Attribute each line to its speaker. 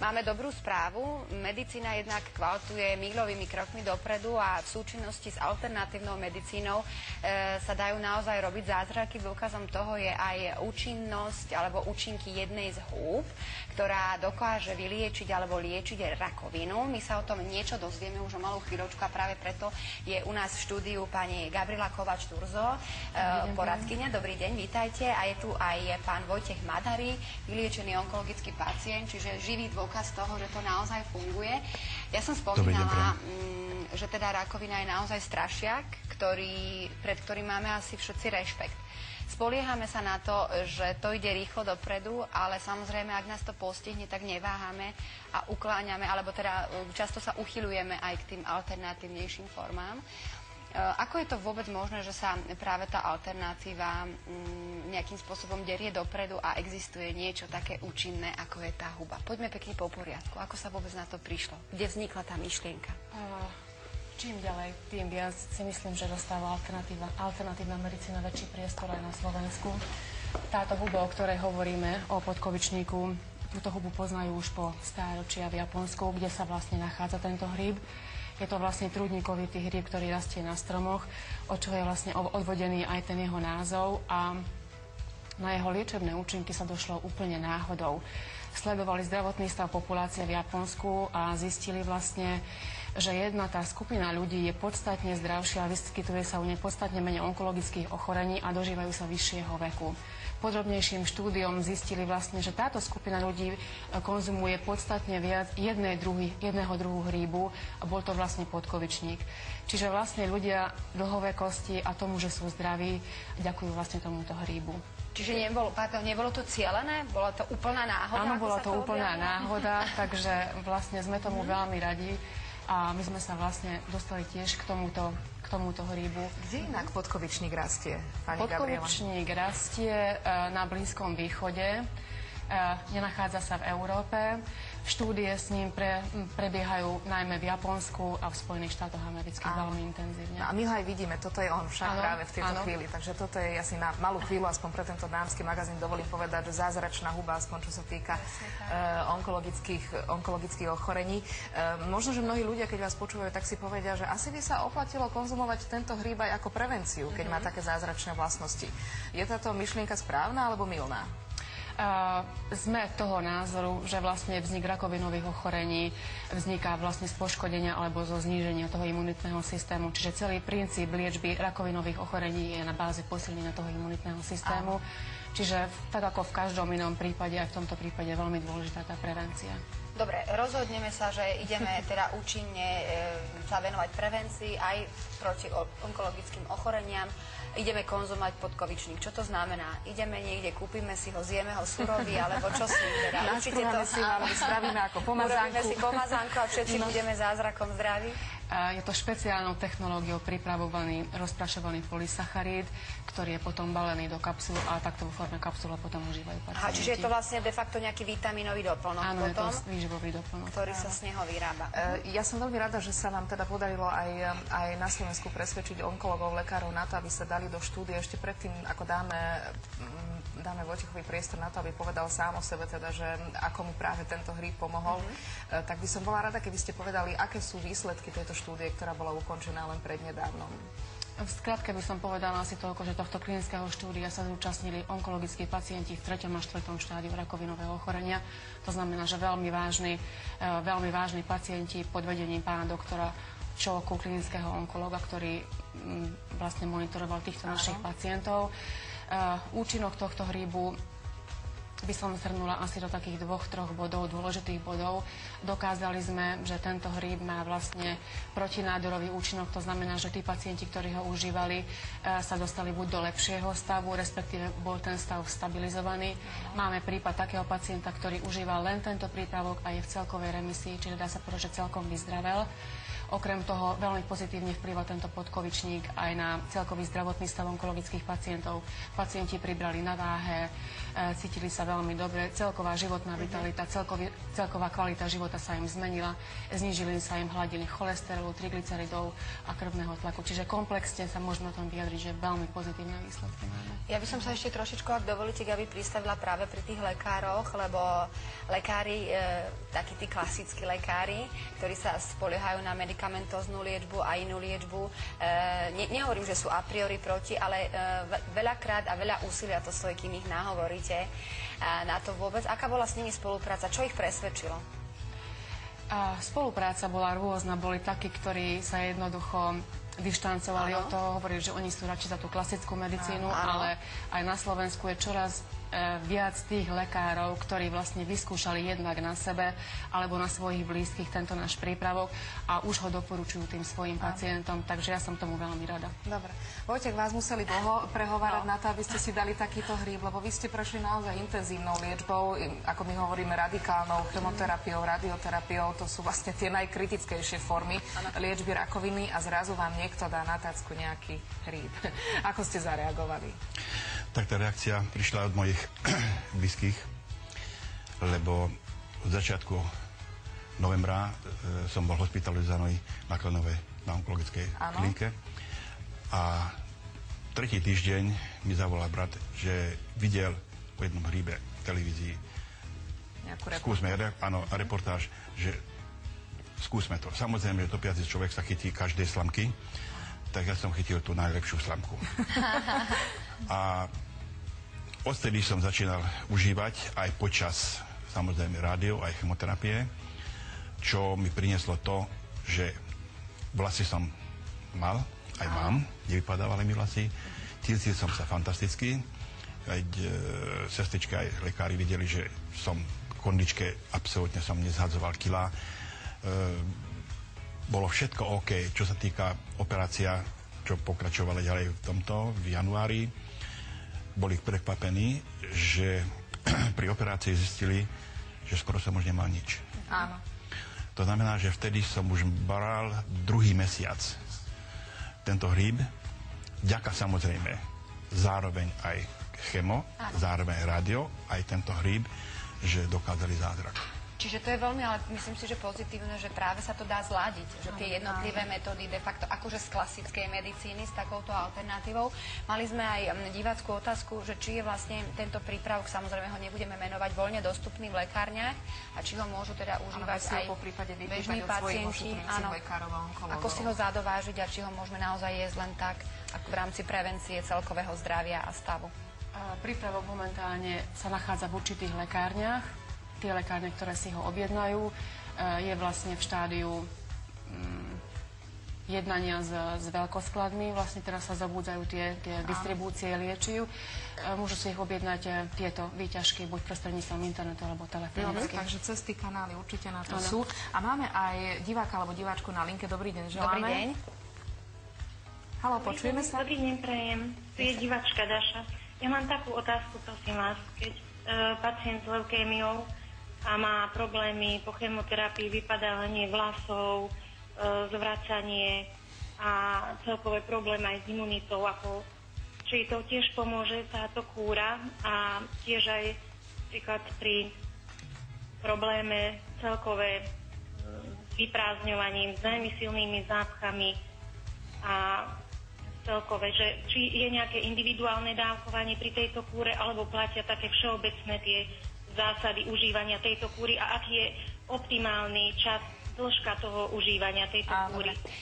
Speaker 1: Máme dobrú správu. Medicína jednak kvaltuje míľovými krokmi dopredu a v súčinnosti s alternatívnou medicínou sa dajú naozaj robiť zázraky. Dôkazom toho je aj účinnosť alebo účinky jednej z húb, ktorá dokáže vyliečiť alebo liečiť rakovinu. My sa o tom niečo dozvieme už o malú chvíľočku a práve preto je u nás v štúdiu pani Gabriela Kovač-Turzo, poradkyňa. Dobrý deň, vítajte. A je tu aj pán Vojtech Madary, vyliečený onkologický pacient, čiže živý dôkaz toho, že to naozaj funguje. Ja som spomínala, že teda rakovina je naozaj strašiak, pred ktorým máme asi všetci rešpekt. Spoliehame sa na to, že to ide rýchlo dopredu, ale samozrejme, ak nás to postihne, tak neváhame a ukláňame, alebo teda často sa uchyľujeme aj k tým alternatívnejším formám. Ako je to vôbec možné, že sa práve tá alternatíva nejakým spôsobom derie dopredu a existuje niečo také účinné, ako je tá huba? Poďme pekne po poriadku. Ako sa vôbec na to prišlo? Kde vznikla tá myšlienka?
Speaker 2: Čím ďalej, tým viac si myslím, že dostáva alternatívna medicína väčší priestor aj na Slovensku. Táto huba, o ktorej hovoríme, o podkovičníku, túto hubu poznajú už po stáročia v Japonsku, kde sa vlastne nachádza tento hríb. Je to vlastne trúdnikovitý hríb, ktorý rastie na stromoch, od čoho je vlastne odvodený aj ten jeho názov a na jeho liečebné účinky sa došlo úplne náhodou. Sledovali zdravotný stav populácie v Japonsku a zistili vlastne, že jedna tá skupina ľudí je podstatne zdravšia a vyskytuje sa u nej podstatne menej onkologických ochorení a dožívajú sa vyššieho veku. Podrobnejším štúdiom zistili vlastne, že táto skupina ľudí konzumuje podstatne viac jedného druhu hríbu a bol to vlastne podkovičník. Čiže vlastne ľudia dlhovekosti a tomu, že sú zdraví, ďakujú vlastne tomuto hríbu.
Speaker 1: Čiže nebolo to cielené? Bola to úplná náhoda?
Speaker 2: Áno, bola to úplná náhoda, takže vlastne sme tomu veľmi radi a my sme sa vlastne dostali tiež k tomuto hríbu.
Speaker 3: Kde inak podkovičník rastie, pani Gabriela?
Speaker 2: Podkovičník rastie na Blízkom východe, nenachádza sa v Európe. Štúdie s ním prebiehajú najmä v Japonsku a v Spojených štátoch amerických veľmi intenzívne.
Speaker 3: No a my ho aj vidíme, toto je on však práve v tejto chvíli. Takže toto je asi na malú chvíľu, aspoň pre tento dámsky magazín dovolím povedať, že zázračná huba, aspoň čo sa týka onkologických ochorení. Možno, že mnohí ľudia, keď vás počúvajú, tak si povedia, že asi by sa oplatilo konzumovať tento hríb aj ako prevenciu, keď má také zázračné vlastnosti. Je táto myšlienka správna alebo mylná?
Speaker 2: Sme toho názoru, že vlastne vznik rakovinových ochorení vzniká vlastne z poškodenia alebo zo zníženia toho imunitného systému. Čiže celý princíp liečby rakovinových ochorení je na báze posilnenia toho imunitného systému. Čiže tak ako v každom inom prípade, aj v tomto prípade je veľmi dôležitá tá prevencia.
Speaker 1: Dobre, rozhodneme sa, že ideme teda účinne sa venovať prevencii aj proti onkologickým ochoreniam. Ideme konzumovať podkovičník. Čo to znamená? Ideme niekde, kúpime si ho, zjeme ho surový, alebo čo si teda?
Speaker 3: Určite to si spravíme ako pomazánku.
Speaker 1: Urobíme si pomazánku a všetci budeme zázrakom zdraví.
Speaker 2: Je to špeciálnou technológiou pripravovaný rozprašovaný polysacharíd, ktorý je potom balený do kapsul a takto vo forme kapsule potom užívajú pacienti.
Speaker 1: Čiže je to vlastne de facto nejaký vitaminový doplnok.
Speaker 2: Áno, je to výživový doplnok,
Speaker 1: ktorý sa z neho vyrába.
Speaker 3: Ja som veľmi rada, že sa vám teda podarilo aj na Slovensku presvedčiť onkologov, lekárov na to, aby sa dali do štúdie ešte predtým, ako dáme Vojtechovi priestor na to, aby povedal sám o sebe, teda, že ako mu práve tento hríb pomohol. Tak by som bola rada, keby ste povedali, aké sú výsledky tejto štúdie, ktorá bola ukončená len prednedávnom.
Speaker 2: V skratke by som povedala asi toľko, že tohto klinického štúdia sa zúčastnili onkologickí pacienti v 3. a 4. štádiu rakovinového ochorenia. To znamená, že veľmi vážni pacienti pod vedením pána doktora Čoku, klinického onkologa, ktorý vlastne monitoroval týchto našich pacientov. Účinok tohto hríbu by som zhrnula asi do takých 2-3 bodov, dôležitých bodov. Dokázali sme, že tento hríb má vlastne protinádorový účinok, to znamená, že tí pacienti, ktorí ho užívali, sa dostali buď do lepšieho stavu, respektíve bol ten stav stabilizovaný. Máme prípad takého pacienta, ktorý užíval len tento prípravok a je v celkovej remisii, čiže dá sa povedať, že celkom vyzdravel. Okrem toho veľmi pozitívne vplyva tento podkovičník aj na celkový zdravotný stav onkologických pacientov. Pacienti pribrali na váhe, cítili sa veľmi dobre, celková životná vitalita, celková kvalita života sa im zmenila, znížili sa im hladiny cholesterolu, triglyceridov a krvného tlaku. Čiže komplexne sa môžeme o tom vyjadriť, že veľmi pozitívne výsledky máme.
Speaker 1: Ja by som sa ešte trošičku, ak dovolíte, Gabi, pristavila práve pri tých lekároch, lebo lekári, takí tí klasickí lekári, ktorí sa spoliehajú na medikamentóznu liečbu a inú liečbu, nehovorím, že sú a priori proti, ale veľakrát a veľa úsilia to stojí, kým ich nahovoríte na to vôbec. Aká bola s nimi spolupráca? Čo ich presvedčilo?
Speaker 2: Spolupráca bola rôzna. Boli takí, ktorí sa jednoducho dištancovali od toho, hovorili, že oni sú radšej za tú klasickú medicínu, ale aj na Slovensku je čoraz viac tých lekárov, ktorí vlastne vyskúšali jednak na sebe alebo na svojich blízkych tento náš prípravok a už ho doporučujú tým svojim pacientom, takže ja som tomu veľmi rada.
Speaker 3: Dobre. Vojtech, vás museli dlho prehovárať na to, aby ste si dali takýto hríb, lebo vy ste prešli naozaj intenzívnou liečbou, ako my hovoríme radikálnou chemoterapiou, radioterapiou, to sú vlastne tie najkritickejšie formy liečby rakoviny a zrazu vám niekto dá na tácku nejaký hríb. Ako ste zareagovali?
Speaker 4: Tak tá reakcia prišla od mojich blízkych, lebo od začiatku novembra som bol hospitalizovaný na Klenove na onkologickej klinike a tretí týždeň mi zavolal brat, že videl po jednom hríbe v televízii reportáž, že skúsme to. Samozrejme, že topiaci človek sa chytí každej slamky, tak ja som chytil tú najlepšiu slamku. A odtedy som začínal užívať aj počas, samozrejme, rádio, aj chemoterapie, čo mi prinieslo to, že vlasy som mal, aj mám, nevypadávali mi vlasy, cítil som sa fantasticky, aj sestrička, aj lekári videli, že som v kondičke, absolútne som nezhadzoval kilá. Bolo všetko OK, čo sa týka operácia, čo pokračovala ďalej v tomto, v januári. Boli prekvapení, že pri operácii zistili, že skoro som už nemal nič.
Speaker 3: Áno.
Speaker 4: To znamená, že vtedy som už bral druhý mesiac tento hríb, vďaka samozrejme zároveň aj chemo, zároveň rádio, aj tento hríb, že dokázali zázrak.
Speaker 1: Čiže to je veľmi, ale myslím si, že pozitívne, že práve sa to dá zladiť, že tie jednotlivé metódy de facto akože z klasickej medicíny, s takouto alternatívou. Mali sme aj divácku otázku, že či je vlastne tento prípravok, samozrejme ho nebudeme menovať, voľne dostupný v lekárniach a či ho môžu teda užívať aj bežní pacienti, ako si ho zadovážiť a či ho môžeme naozaj jesť len tak, ako v rámci prevencie celkového zdravia a stavu.
Speaker 2: Prípravok momentálne sa nachádza v určitých lekárniach. Tie lekárne, ktoré si ho objednajú, je vlastne v štádiu jednania s veľkoskladmi. Vlastne teraz sa zabúdzajú tie distribúcie liečiv. Môžu si ich objednať tieto výťažky buď prostredníctvom internetu alebo telefonicky.
Speaker 3: Takže cesty, kanály určite na to sú. A máme aj diváka alebo diváčku na linke. Dobrý deň, želáme.
Speaker 1: Dobrý deň.
Speaker 3: Haló, počujeme sa?
Speaker 5: Dobrý deň, prejem. Tu je diváčka Daša. Ja mám takú otázku, prosím vás. Keď pacient s leukémiou a má problémy po chemoterapii, vypadávanie vlasov, zvracanie a celkové problémy aj s imunitou, či to tiež pomôže táto kúra a tiež aj príklad pri probléme celkové s vyprázdňovaním, s veľmi silnými zápchami a celkové, že či je nejaké individuálne dávkovanie pri tejto kúre alebo platia také všeobecné tie zásady užívania tejto kúry a aký je optimálny čas, dĺžka toho užívania tejto kúry.